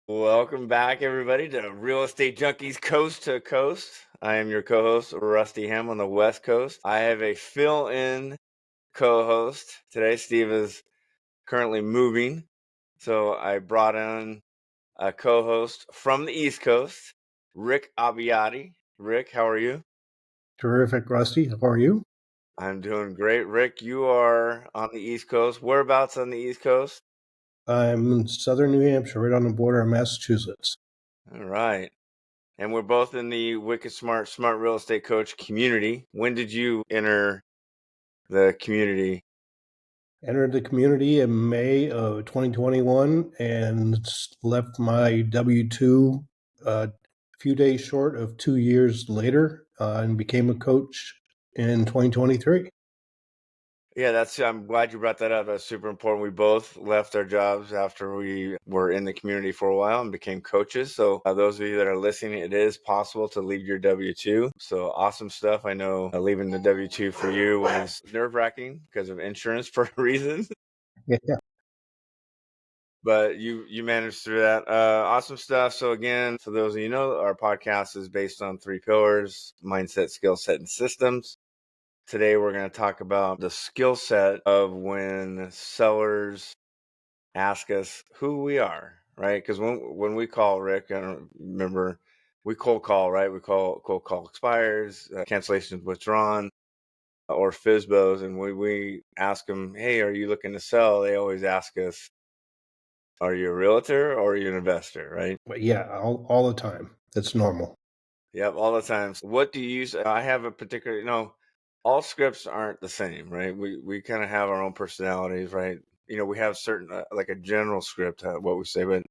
Welcome back, everybody, to Real Estate Junkies Coast to Coast. I am your co-host, Rusty Ham, on the West Coast. I have a fill-in co-host today. Steve is currently moving, so I brought in a co-host from the East Coast, Rick Abbiati. Rick, how are you? Terrific, Rusty. How are you? I'm doing great. Rick, you are on the East Coast. Whereabouts on the East Coast? I'm in southern New Hampshire, right on the border of Massachusetts. All right. And we're both in the Wicked Smart Real Estate Coach community. When did you enter the community? Entered the community in May of 2021 and left my W-2 a few days short of 2 years later and became a coach in 2023. Yeah, I'm glad you brought that up. That's super important. We both left our jobs after we were in the community for a while and became coaches. So, those of you that are listening, it is possible to leave your W-2. So, awesome stuff. I know leaving the W-2 for you was nerve wracking because of insurance for a reason. Yeah. But you managed through that. Awesome stuff. So again, for those of you who know, our podcast is based on 3 pillars: mindset, skill set, and systems. Today we're going to talk about the skill set of when sellers ask us who we are, right? Because when we call Rick, I don't remember, we cold call, right? We cold call expires, cancellations withdrawn, or FISBOs, and we ask them, hey, are you looking to sell? They always ask us, are you a realtor or are you an investor, right? But yeah, all the time. It's normal. Yep, all the time. What do you use? I have a particular, all scripts aren't the same, right? We kind of have our own personalities, right? We have certain, like a general script, what we say, but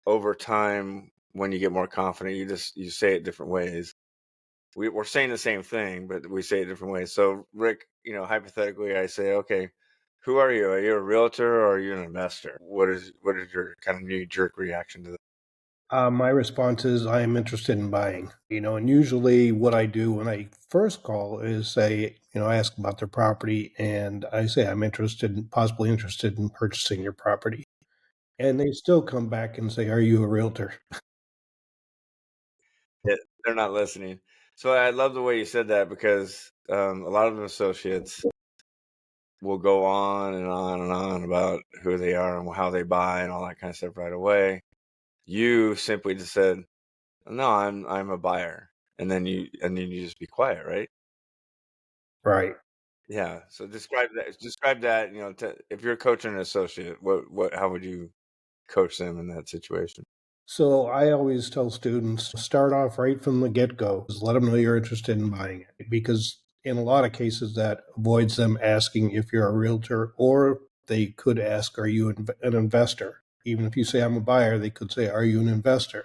over time, when you get more confident, you say it different ways. We're saying the same thing, but we say it different ways. So, Rick, hypothetically, I say, okay, who are you? Are you a realtor or are you an investor? What is your kind of knee jerk reaction to that? My response is I am interested in buying. And usually what I do when I first call is say, I ask about their property and I say I'm possibly interested in purchasing your property. And they still come back and say, "Are you a realtor?" Yeah, they're not listening. So I love the way you said that because a lot of associates will go on and on and on about who they are and how they buy and all that kind of stuff right away. You simply just said, "No, I'm a buyer," and then you just be quiet, right? Right. Yeah. So describe that. Describe that. If you're coaching an associate, how would you coach them in that situation? So I always tell students start off right from the get-go. Just let them know you're interested in buying it because in a lot of cases that avoids them asking if you're a realtor, or they could ask, "Are you an investor?" Even if you say I'm a buyer, they could say, "Are you an investor?"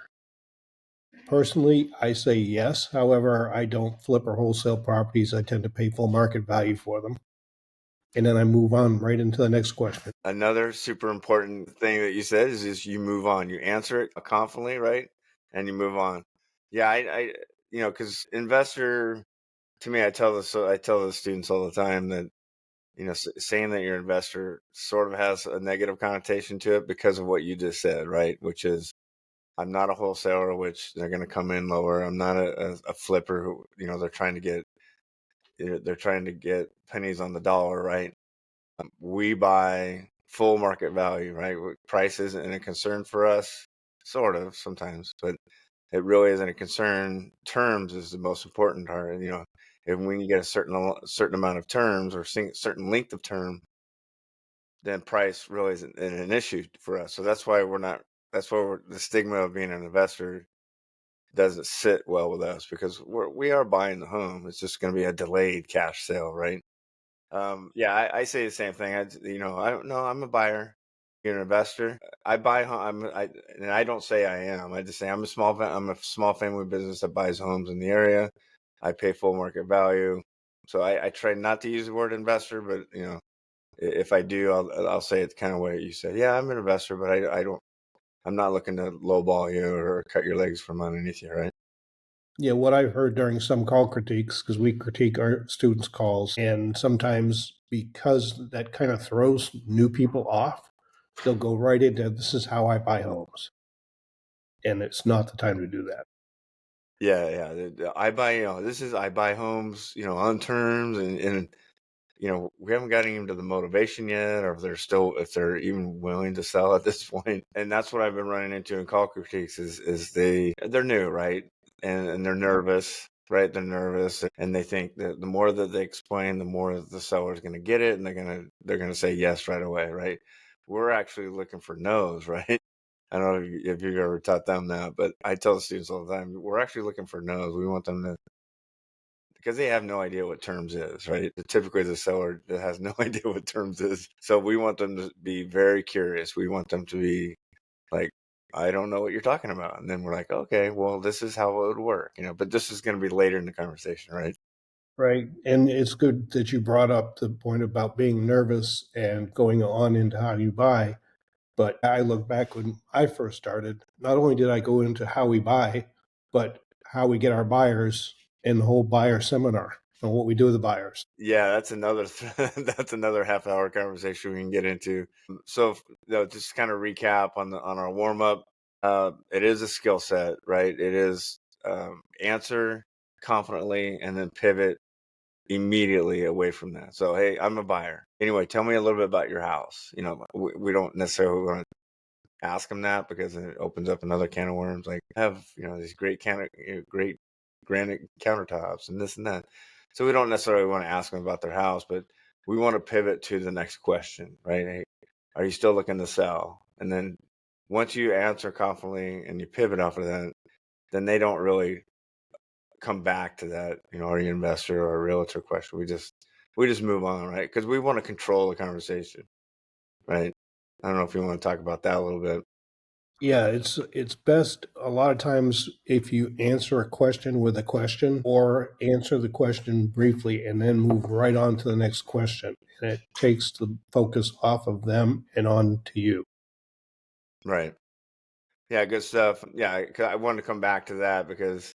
Personally, I say yes. However, I don't flip or wholesale properties. I tend to pay full market value for them. And then I move on right into the next question. Another super important thing that you said is you move on. You answer it confidently, right? And you move on. Yeah, because investor, to me, I tell the students all the time that saying that you're an investor sort of has a negative connotation to it because of what you just said, right? Which is I'm not a wholesaler, which they're going to come in lower. I'm not a flipper who they're trying to get pennies on the dollar, right? We buy full market value, right? Price isn't a concern for us, sort of sometimes, but it really isn't a concern. Terms is the most important part. If when you get a certain amount of terms or certain length of term, then price really isn't an issue for us. So that's why we're not. That's why the stigma of being an investor doesn't sit well with us because we are buying the home. It's just going to be a delayed cash sale, right? Yeah, I say the same thing. I don't know. I'm a buyer. You're an investor. I buy home. And I don't say I am. I just say I'm a small family business that buys homes in the area. I pay full market value. So I try not to use the word investor, but if I do, I'll say it kind of way you said. Yeah, I'm an investor, but I don't. I'm not looking to lowball you or cut your legs from underneath you, right? Yeah, what I've heard during some call critiques, because we critique our students' calls, and sometimes because that kind of throws new people off, they'll go right into this is how I buy homes. and it's not the time to do that. Yeah. I buy, I buy homes, on terms, and we haven't gotten even to the motivation yet, or if they're even willing to sell at this point. And that's what I've been running into in call critiques is they're new, right? And they're nervous, right? They're nervous, and they think that the more that they explain, the more the seller's going to get it, and they're gonna say yes right away, right? We're actually looking for no's, right? I don't know if you've ever taught them that, but I tell the students all the time, we're actually looking for no's. We want them to, because they have no idea what terms is, right? Typically, the seller that has no idea what terms is. So we want them to be very curious. We want them to be like, I don't know what you're talking about. And then we're like, okay, well, this is how it would work, but this is going to be later in the conversation, right? Right. And it's good that you brought up the point about being nervous and going on into how you buy. But I look back when I first started, not only did I go into how we buy, but how we get our buyers and the whole buyer seminar and what we do with the buyers. Yeah, that's another that's another half-hour conversation we can get into. So, just kind of recap on our warm up. It is a skill set, right? It is answer confidently and then pivot immediately away from that. So, hey, I'm a buyer. Anyway, tell me a little bit about your house. We don't necessarily want to ask them that because it opens up another can of worms. Like, I have these great granite countertops and this and that. So we don't necessarily want to ask them about their house, but we want to pivot to the next question, right? Hey, are you still looking to sell? And then once you answer confidently and you pivot off of that, then they don't really come back to that, are you an investor or a realtor question. We just move on, right? Because we want to control the conversation, right? I don't know if you want to talk about that a little bit. Yeah, it's best a lot of times if you answer a question with a question or answer the question briefly and then move right on to the next question. And it takes the focus off of them and on to you. Right. Yeah, good stuff. Yeah, 'cause I wanted to come back to that because,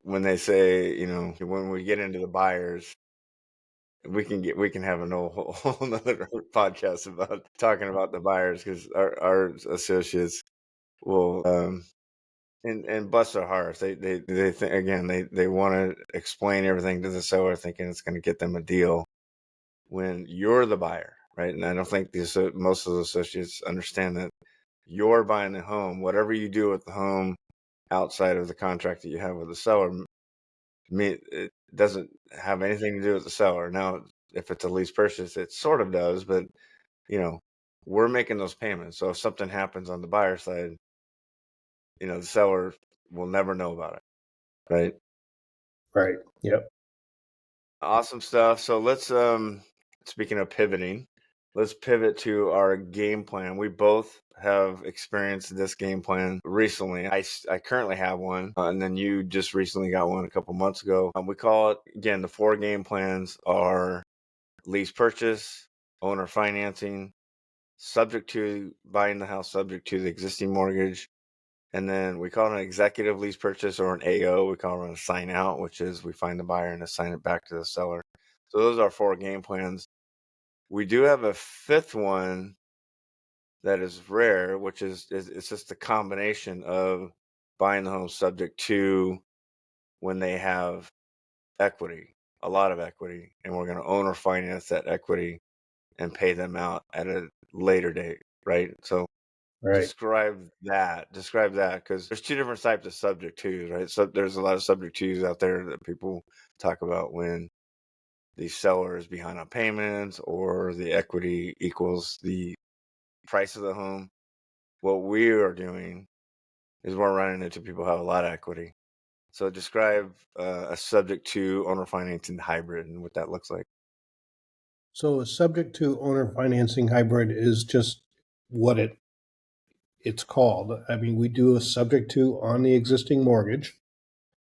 when they say, when we get into the buyers, we can have a whole another podcast about talking about the buyers because our associates will and bust their hearts. They think, again, they want to explain everything to the seller thinking it's going to get them a deal when you're the buyer, right? And I don't think most of the associates understand that you're buying the home. Whatever you do with the home outside of the contract that you have with the seller, it doesn't have anything to do with the seller. Now, if it's a lease purchase, it sort of does, but you know, we're making those payments. So if something happens on the buyer side, the seller will never know about it, right? Right. Yep. Awesome stuff. So let's speaking of pivoting, let's pivot to our game plan. We both have experienced this game plan recently. I currently have one, and then you just recently got one a couple months ago. We call it, again, the 4 game plans are lease purchase, owner financing, subject to buying the house, subject to the existing mortgage. And then we call it an executive lease purchase, or an AO. We call it a sign out, which is we find the buyer and assign it back to the seller. So those are 4 game plans. We do have a fifth one that is rare, which is it's just a combination of buying the home subject to when they have equity, a lot of equity, and we're going to owner finance that equity and pay them out at a later date, right? So Right. describe that, because there's 2 different types of subject twos, right? So there's a lot of subject twos out there that people talk about when the seller is behind on payments or the equity equals the price of the home. What we are doing is we're running into people who have a lot of equity. So describe a subject to owner financing hybrid and what that looks like. So a subject to owner financing hybrid is just what it's called. I mean, we do a subject to on the existing mortgage.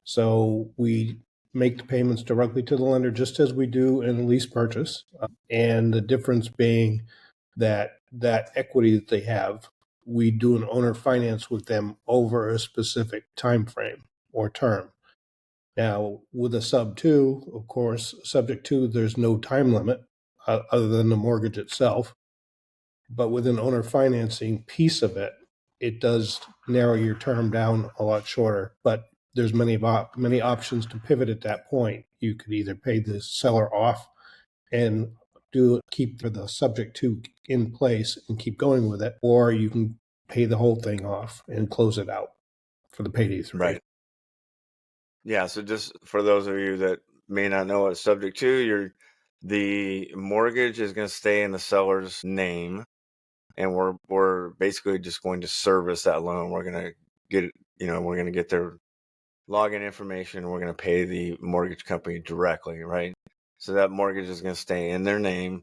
So we make the payments directly to the lender just as we do in a lease purchase. And the difference being that equity that they have, we do an owner finance with them over a specific time frame or term. Now, with a sub two, of course, subject to, there's no time limit other than the mortgage itself. But with an owner financing piece of it, it does narrow your term down a lot shorter, but there's many options to pivot at that point. You could either pay the seller off and keep the subject to in place and keep going with it, or you can pay the whole thing off and close it out for the payday 3. Right. Yeah. So just for those of you that may not know what subject to, the mortgage is going to stay in the seller's name, and we're basically just going to service that loan. We're going to get their login information. We're going to pay the mortgage company directly, right? So that mortgage is going to stay in their name.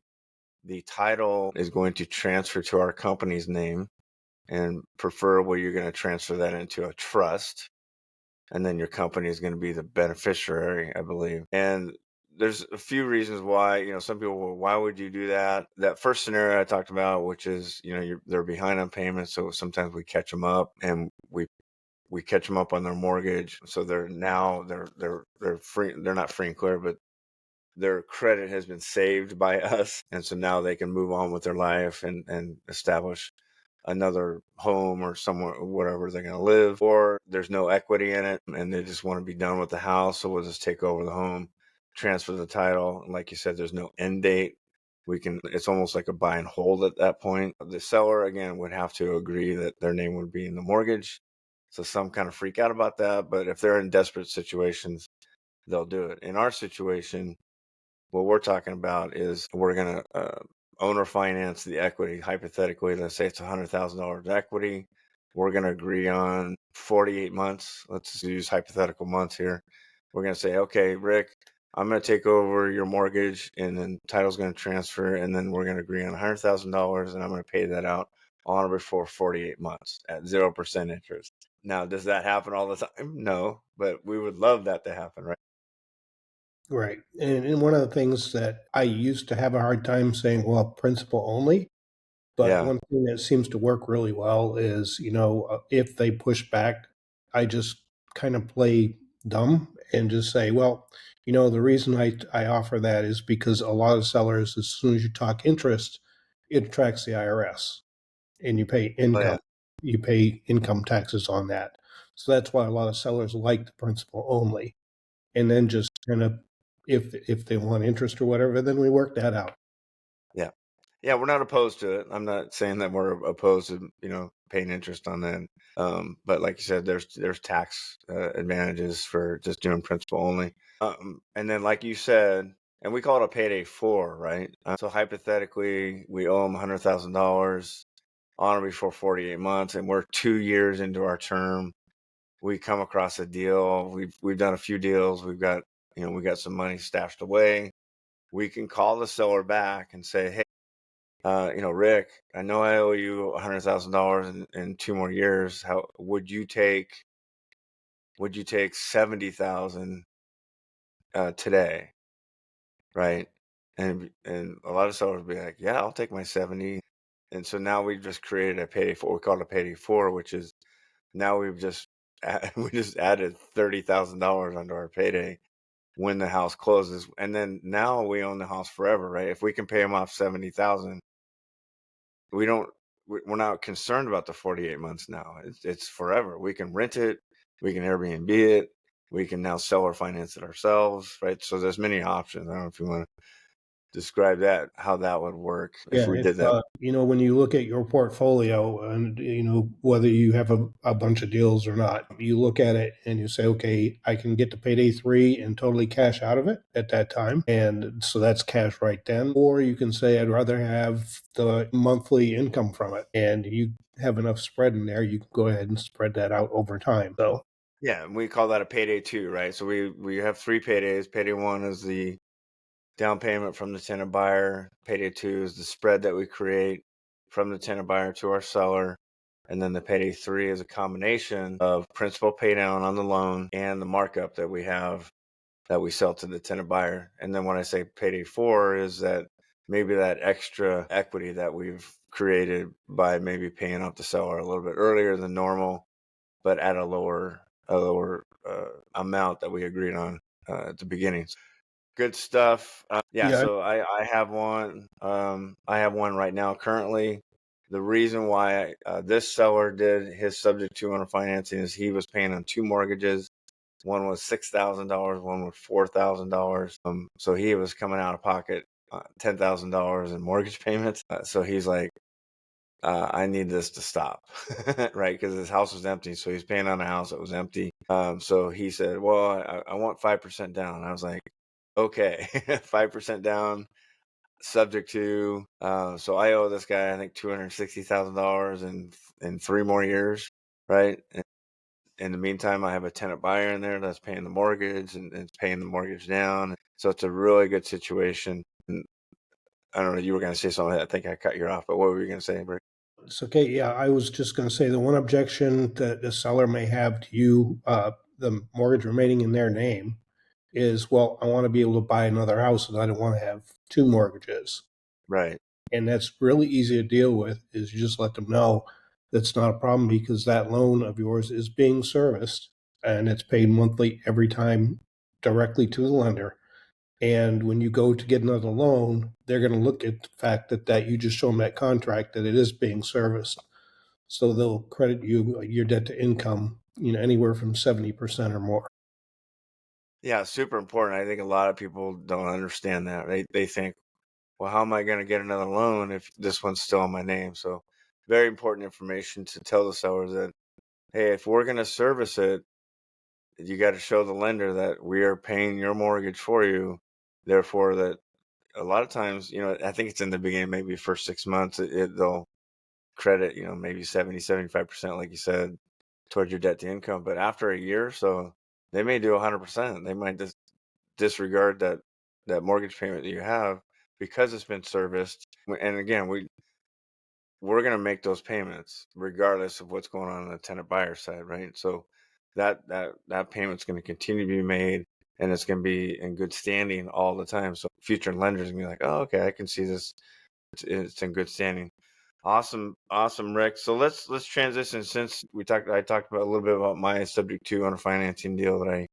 The title is going to transfer to our company's name, and preferably you're going to transfer that into a trust, and then your company is going to be the beneficiary, I believe. And there's a few reasons why, some people, well, why would you do that? That first scenario I talked about, which is, they're behind on payments, so sometimes we catch them up, and we catch them up on their mortgage, so they're free. They're not free and clear, but their credit has been saved by us, and so now they can move on with their life and establish another home or somewhere, wherever they're going to live. Or there's no equity in it and they just want to be done with the house, so we'll just take over the home, transfer the title. And like you said, there's no end date. It's almost like a buy and hold at that point. The seller, again, would have to agree that their name would be in the mortgage. So some kind of freak out about that, but if they're in desperate situations, they'll do it. In our situation, what we're talking about is we're going to owner finance the equity. Hypothetically, let's say it's $100,000 equity. We're going to agree on 48 months. Let's use hypothetical months here. We're going to say, okay, Rick, I'm going to take over your mortgage, and then title's going to transfer, and then we're going to agree on $100,000, and I'm going to pay that out on or before 48 months at 0% interest. Now, does that happen all the time? No, but we would love that to happen, right? Right. And one of the things that I used to have a hard time saying, well, principal only. But Yeah. one thing that seems to work really well is, if they push back, I just kind of play dumb and just say, well, the reason I offer that is because a lot of sellers, as soon as you talk interest, it attracts the IRS and you pay Oh, income. yeah. You pay income taxes on that. So that's why a lot of sellers like the principal only. And then just kind of, if they want interest or whatever, then we work that out. Yeah. Yeah, we're not opposed to it. I'm not saying that we're opposed to, paying interest on that. But like you said, there's tax advantages for just doing principal only. And then like you said, and we call it a payday 4, right? So hypothetically, we owe them $100,000 on or before 48 months, and we're 2 years into our term. We come across a deal. We've done a few deals. We got some money stashed away. We can call the seller back and say, hey, Rick, I know I owe you $100,000 in 2 more years. How would you take 70,000 today, right? And a lot of sellers will be like, yeah, I'll take my 70. And so now we've just created a payday 4. We call it a payday 4, which is now we just added $30,000 onto our payday when the house closes, and then now we own the house forever, right? If we can pay them off 70,000, we don't we're not concerned about the 48 months now. It's forever. We can rent it, we can Airbnb it, we can now sell or finance it ourselves, right? So there's many options. I don't know if you want to describe that, how that would work if Yeah, we if did that. when you look at your portfolio and whether you have a bunch of deals or not, you look at it and you say, okay, I can get to payday 3 and totally cash out of it at that time, and so that's cash right then. Or you can say, I'd rather have the monthly income from it, and you have enough spread in there, you can go ahead and spread that out over time. So Yeah, and we call that a payday 2, right? So we have 3 paydays. Payday 1 is the down payment from the tenant buyer. Payday 2 is the spread that we create from the tenant buyer to our seller. And then the payday 3 is a combination of principal pay down on the loan and the markup that we have that we sell to the tenant buyer. And then when I say payday 4 is that maybe that extra equity that we've created by maybe paying off the seller a little bit earlier than normal, but at a lower amount that we agreed on at the beginning. Good stuff. Yeah, yeah, so I have one. I have one right now currently. The reason why this seller did his subject to owner financing is he was paying on two mortgages. One was $6,000, one was $4,000. So he was coming out of pocket $10,000 in mortgage payments. So he's like, I need this to stop, right? Because his house was empty, so he's paying on a house that was empty. So he said, "Well, I want 5% down." I was like, "Okay, 5% down, subject to." So I owe this guy, I think, $260,000 in 3 more years, right? And in the meantime, I have a tenant buyer in there that's paying the mortgage and it's paying the mortgage down. So it's a really good situation. And I don't know, you were going to say something. I think I cut you off, but what were you going to say, Rick? It's okay. Yeah, I was just going to say the one objection that the seller may have to you, the mortgage remaining in their name, is, well, I want to be able to buy another house and I don't want to have two mortgages. Right. And that's really easy to deal with, is you just let them know that's not a problem because that loan of yours is being serviced and it's paid monthly every time directly to the lender. And when you go to get another loan, they're going to look at the fact that you just show them that contract that it is being serviced. So they'll credit you your debt to income, anywhere from 70% or more. Yeah, super important. I think a lot of people don't understand that. They think, well, how am I going to get another loan if this one's still in my name? So very important information to tell the sellers that, hey, if we're going to service it, you got to show the lender that we are paying your mortgage for you. Therefore, that a lot of times, I think it's in the beginning, maybe first 6 months, they'll credit, maybe 70, 75%, like you said, towards your debt to income. But after a year or so, they may do 100%. They might just disregard that mortgage payment that you have because it's been serviced. And again, we're going to make those payments regardless of what's going on the tenant buyer side, right? So that payment's going to continue to be made, and it's going to be in good standing all the time. So future lenders are going to be like, oh, okay, I can see this. It's in good standing. Awesome, Rick. So let's transition, since I talked about a little bit about my subject to on a financing deal that I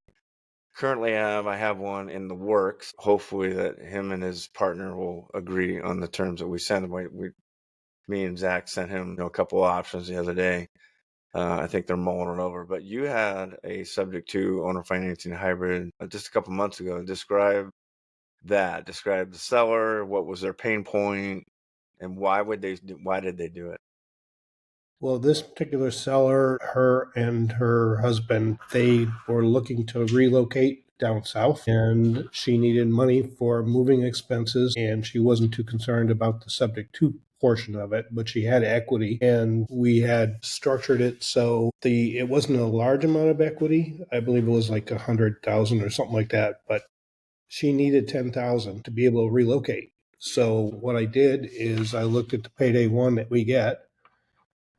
currently have. I have one in the works. Hopefully that him and his partner will agree on the terms that we send him. Me and Zach sent him a couple of options the other day. I think they're mulling it over. But you had a subject to owner financing hybrid just a couple months ago. Describe that. Describe the seller. What was their pain point, and why did they do it? Well, this particular seller, her and her husband, they were looking to relocate down south and she needed money for moving expenses and she wasn't too concerned about the subject to portion of it, but she had equity and we had structured it so it wasn't a large amount of equity. I believe it was like 100,000 or something like that, but she needed 10,000 to be able to relocate. So what I did is I looked at the payday one that we get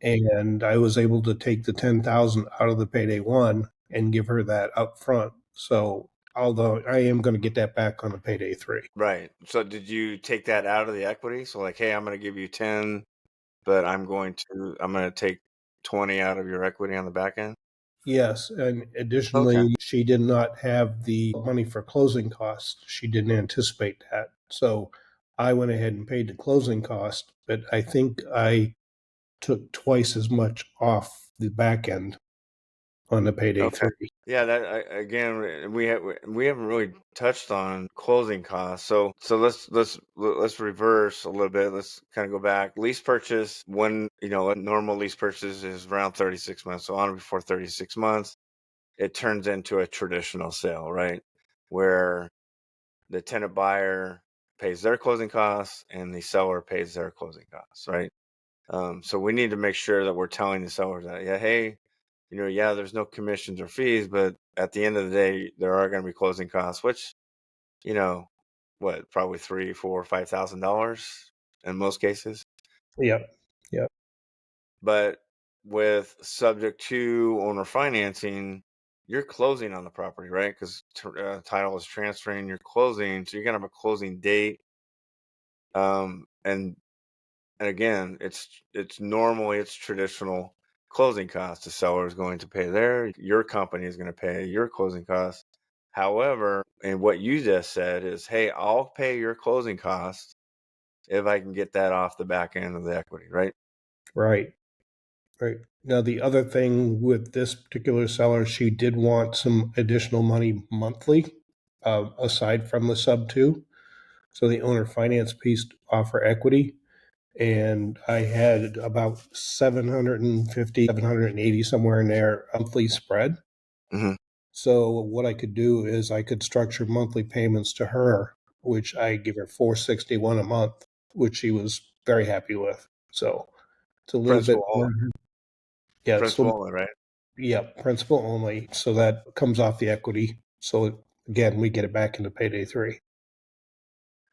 and I was able to take the 10,000 out of the payday one and give her that up front. So although I am going to get that back on the payday three. Right. So did you take that out of the equity? So like, hey, I'm going to give you 10, but I'm going to take 20 out of your equity on the back end. Yes, and Okay. additionally, she did not have the money for closing costs. She didn't anticipate that. So I went ahead and paid the closing cost, but I think I took twice as much off the back end on the payday Okay. three. Yeah, again, we haven't really touched on closing costs. So let's reverse a little bit. Let's kind of go back. Lease purchase, when a normal lease purchase is around 36 months. So on or before 36 months, it turns into a traditional sale, right? Where the tenant buyer pays their closing costs and the seller pays their closing costs, right? So we need to make sure that we're telling the sellers that, yeah, hey, yeah, there's no commissions or fees, but at the end of the day, there are going to be closing costs, which, you know, probably $3, 4, $5,000 in most cases. Yep. Yep. But with subject to owner financing, you're closing on the property, right? Because title is transferring, you're closing, so you're gonna have a closing date. And again, it's traditional closing costs. The seller is going to pay your company is going to pay your closing costs. However, and what you just said is, hey, I'll pay your closing costs if I can get that off the back end of the equity, right? Right. Right. Now, the other thing with this particular seller, she did want some additional money monthly, aside from the sub two. So the owner finance piece to offer equity. And I had about 750, 780 somewhere in there monthly spread. Hmm. So what I could do is I could structure monthly payments to her, which I give her 461 a month, which she was very happy with. So it's a little bit Principal more. only, Yeah, it's a principal little, only, right? yeah, principal only. So that comes off the equity. So again, we get it back into payday three.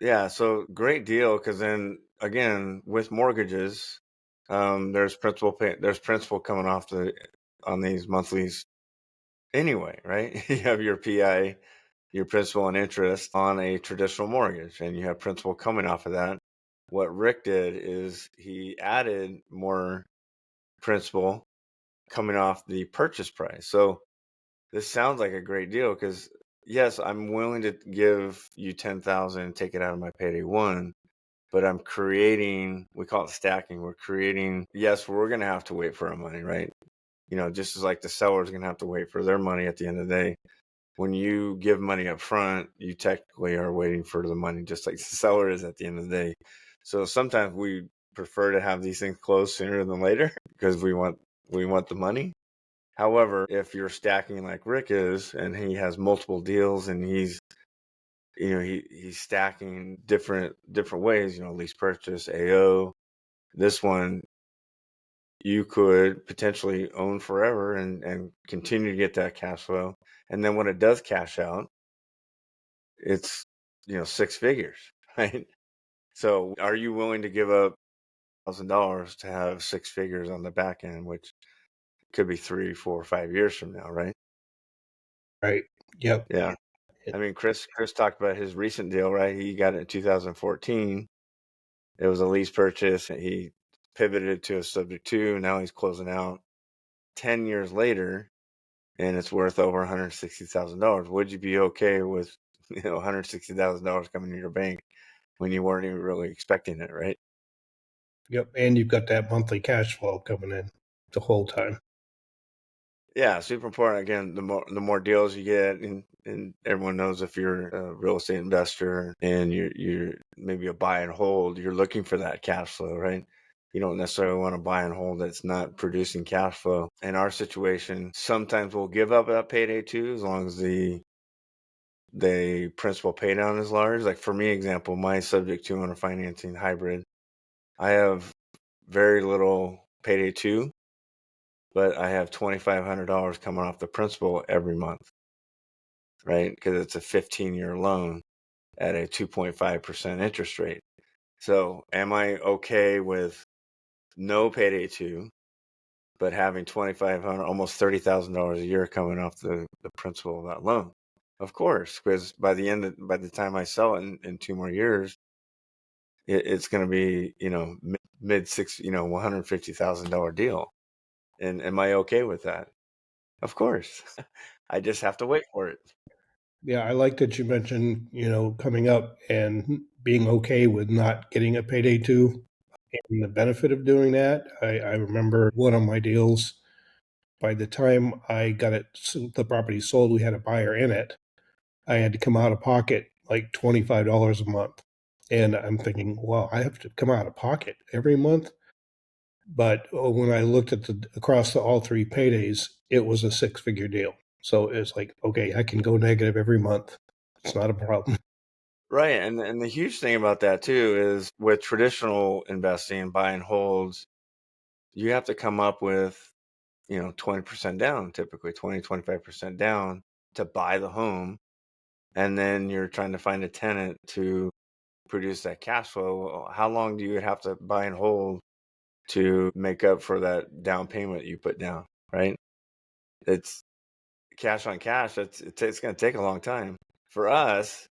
Yeah, so great deal because then again with mortgages, there's principal coming off on these monthlies anyway, right? You have your PI, your principal and interest on a traditional mortgage, and you have principal coming off of that. What Rick did is he added more principal coming off the purchase price. So this sounds like a great deal because yes, I'm willing to give you 10,000 and take it out of my payday one, but I'm creating, we call it stacking. We're creating, yes, we're going to have to wait for our money, right? You know, just as like the seller's going to have to wait for their money at the end of the day. When you give money up front, you technically are waiting for the money, just like the seller is at the end of the day. So sometimes we prefer to have these things closed sooner than later because we want the money. However, if you're stacking like Rick is, and he has multiple deals, and he's stacking different ways, lease purchase, AO. This one you could potentially own forever and continue to get that cash flow. And then when it does cash out, it's six figures, right? So are you willing to give up $1,000 to have six figures on the back end, which could be 3, 4, 5 years from now, right? Right. Yep. Yeah. I mean, Chris talked about his recent deal, right? He got it in 2014. It was a lease purchase. And he pivoted to a subject to. Now he's closing out 10 years later, and it's worth over $160,000. Would you be okay with $160,000 coming to your bank when you weren't even really expecting it, right? Yep. And you've got that monthly cash flow coming in the whole time. Yeah, super important. Again, the more deals you get, and everyone knows if you're a real estate investor and you're maybe a buy and hold, you're looking for that cash flow, right? You don't necessarily want to buy and hold that's not producing cash flow. In our situation, sometimes we'll give up that payday too, as long as the principal pay down is large. Like for me, example, my subject to owner financing hybrid, I have very little payday two, but I have $2,500 coming off the principal every month, right? Because it's a 15-year loan at a 2.5% interest rate. So am I okay with no payday two, but having 2,500, almost $30,000 a year coming off the principal of that loan? Of course, because by the time I sell it in 2 more years, it's going to be, mid six, $150,000 deal. And am I okay with that? Of course. I just have to wait for it. Yeah, I like that you mentioned, coming up and being okay with not getting a payday two and the benefit of doing that. I remember one of my deals, by the time I got the property sold, we had a buyer in it. I had to come out of pocket like $25 a month. And I'm thinking, well, I have to come out of pocket every month. But when I looked at all three paydays, it was a six-figure deal. So it's like, okay, I can go negative every month. It's not a problem. Right. And the huge thing about that too is with traditional investing, buy and holds, you have to come up with, 20% down, typically 25% down to buy the home. And then you're trying to find a tenant to produce that cash flow. Well, how long do you have to buy and hold to make up for that down payment you put down? Right. It's cash on cash. It's going to take a long time. For us,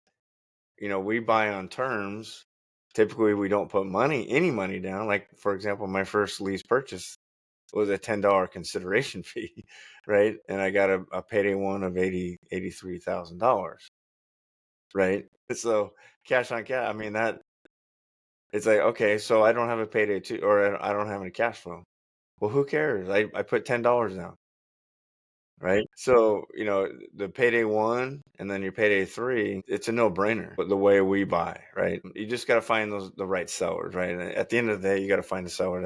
we buy on terms. Typically, we don't put any money down. Like, for example, my first lease purchase was a $10 consideration fee, right? And I got a payday one of $83,000, right? So cash on cash. I mean, It's like, okay, so I don't have a payday two, or I don't have any cash flow. Well, who cares? I put $10 down, right? So, the payday one and then your payday three, it's a no-brainer. But the way we buy, right? You just got to find the right sellers, right? And at the end of the day, you got to find a seller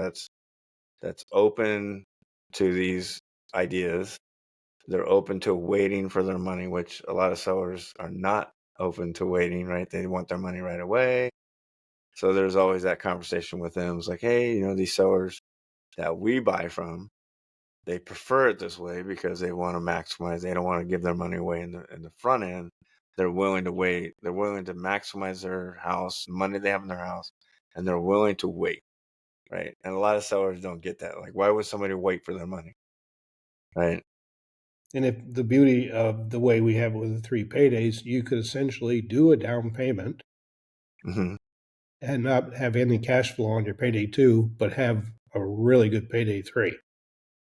that's open to these ideas. They're open to waiting for their money, which a lot of sellers are not open to waiting, right? They want their money right away. So there's always that conversation with them. It's like, hey, these sellers that we buy from, they prefer it this way because they want to maximize. They don't want to give their money away in the front end. They're willing to wait. They're willing to maximize their house, the money they have in their house, and they're willing to wait, right? And a lot of sellers don't get that. Like, why would somebody wait for their money, right? And if the beauty of the way we have it with the 3 paydays, you could essentially do a down payment Mm-hmm. and not have any cash flow on your payday 2, but have a really good payday 3.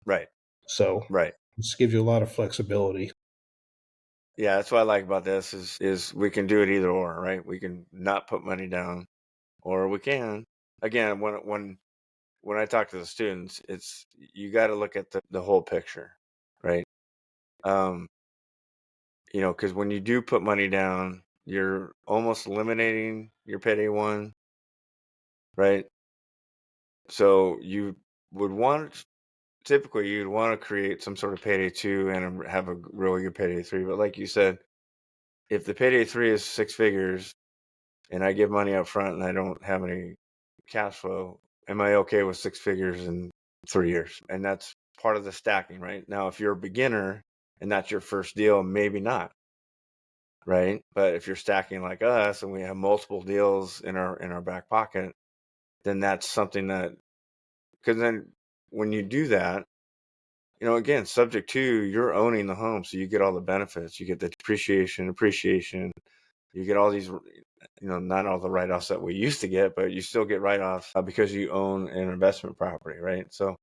Right, So right. this gives you a lot of flexibility. Yeah, that's what I like about this is we can do it either or, right? We can not put money down, or we can. Again, when I talk to the students, it's you got to look at the whole picture, right? Um, because when you do put money down, you're almost eliminating your payday one, right? So you would want typically you'd want to create some sort of payday two and have a really good payday three. But like you said, if the payday three is six figures and I give money up front and I don't have any cash flow, am I okay with six figures in 3 years? And that's part of the stacking, right? Now, if you're a beginner and that's your first deal, maybe not, right? But if you're stacking like us and we have multiple deals in our back pocket, then that's something that, because then when you do that, again, subject to you're owning the home, so you get all the benefits. You get the depreciation, appreciation. You get all these, not all the write-offs that we used to get, but you still get write-offs because you own an investment property, right? So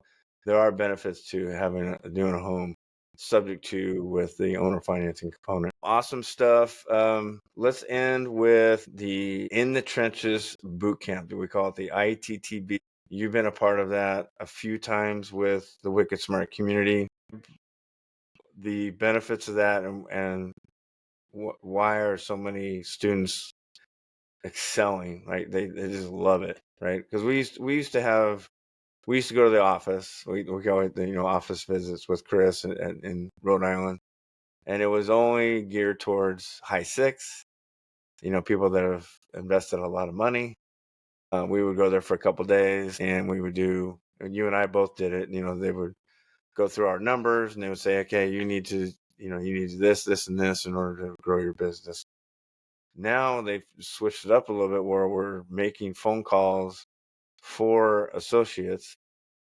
there are benefits to doing a home subject to with the owner financing component. Awesome stuff. Let's end with the In the Trenches Bootcamp. Do we call it the ITTB? You've been a part of that a few times with the Wicked Smart community. The benefits of that and why are so many students excelling, right? They just love it, right? Because we used to go to the office. We go to office visits with Chris in Rhode Island, and it was only geared towards high six. People that have invested a lot of money. We would go there for a couple days, and we would do. And you and I both did it. They would go through our numbers, and they would say, "Okay, you need to, you need this, this, and this in order to grow your business." Now they've switched it up a little bit where we're making phone calls for associates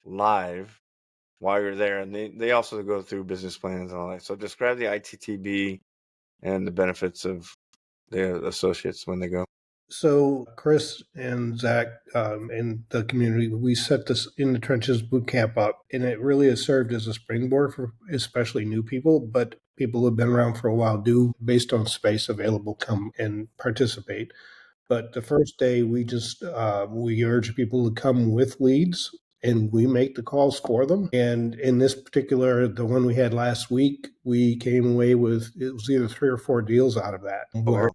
live while you're there. And they also go through business plans and all that. So describe the ITTB and the benefits of the associates when they go. So Chris and Zach and the community, we set this In the Trenches Bootcamp up, and it really has served as a springboard for especially new people, but people who have been around for a while do, based on space available, come and participate. But the first day, we urge people to come with leads, and we make the calls for them. And in this particular, the one we had last week, we came away with it was either 3 or 4 deals out of that. Wow.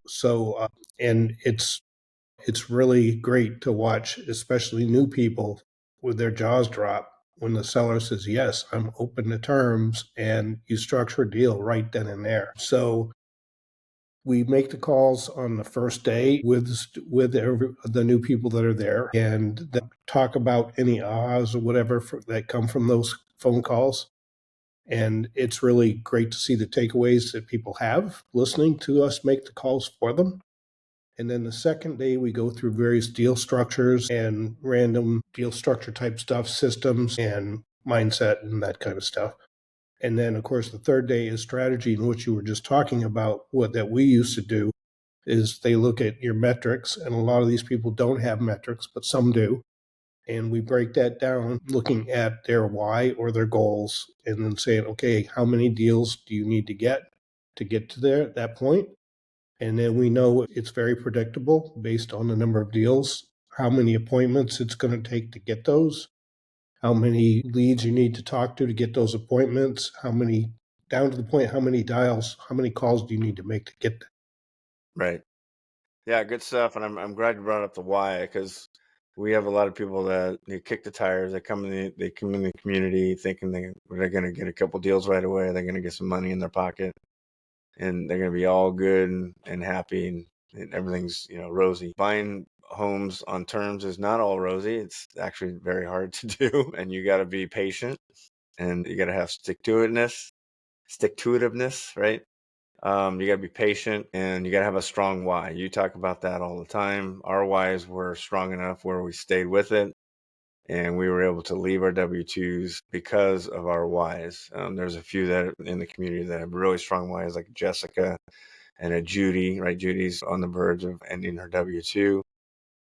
And it's really great to watch, especially new people, with their jaws drop when the seller says, "Yes, I'm open to terms," and you structure a deal right then and there. So we make the calls on the first day with the new people that are there, and then talk about any ahs or whatever that come from those phone calls. And it's really great to see the takeaways that people have listening to us make the calls for them. And then the second day, we go through various deal structures and random deal structure type stuff, systems and mindset and that kind of stuff. And then, of course, the third day is strategy, in which you were just talking about. What that we used to do is they look at your metrics, and a lot of these people don't have metrics, but some do. And we break that down looking at their why or their goals, and then saying, okay, how many deals do you need to get to that point? And then we know it's very predictable based on the number of deals, how many appointments it's going to take to get those, how many leads you need to talk to get those appointments, how many, down to the point, how many dials, how many calls do you need to make to get that? Right. Yeah, good stuff. And I'm glad you brought up the why, because we have a lot of people that they kick the tires. They come in the community thinking they're going to get a couple deals right away. They're going to get some money in their pocket, and they're going to be all good and happy, and everything's rosy. Buying homes on terms is not all rosy. It's actually very hard to do, and you got to be patient, and you got to have stick to itiveness, right? You got to be patient, and you got to have a strong why. You talk about that all the time. Our whys were strong enough where we stayed with it, and we were able to leave our W-2s because of our whys. There's a few that in the community that have really strong whys, like Jessica and a Judy, right? Judy's on the verge of ending her W-2.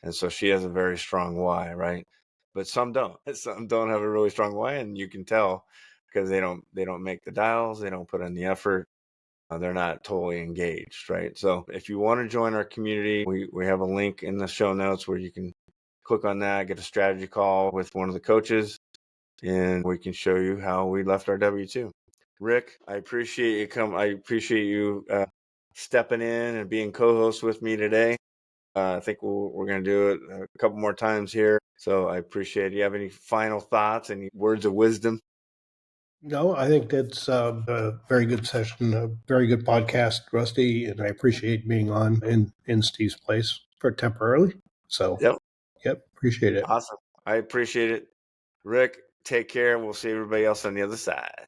And so she has a very strong why, right? But some don't. Some don't have a really strong why, and you can tell because they don't make the dials, they don't put in the effort, they're not totally engaged, right? So if you want to join our community, we have a link in the show notes where you can click on that, get a strategy call with one of the coaches, and we can show you how we left our W-2. Rick, I appreciate you stepping in and being co-host with me today. I think we're going to do it a couple more times here. So I appreciate it. Do you have any final thoughts, any words of wisdom? No, I think that's a very good session, a very good podcast, Rusty, and I appreciate being on in Steve's place for temporarily. So, Yep. yep, appreciate it. Awesome. I appreciate it. Rick, take care. We'll see everybody else on the other side.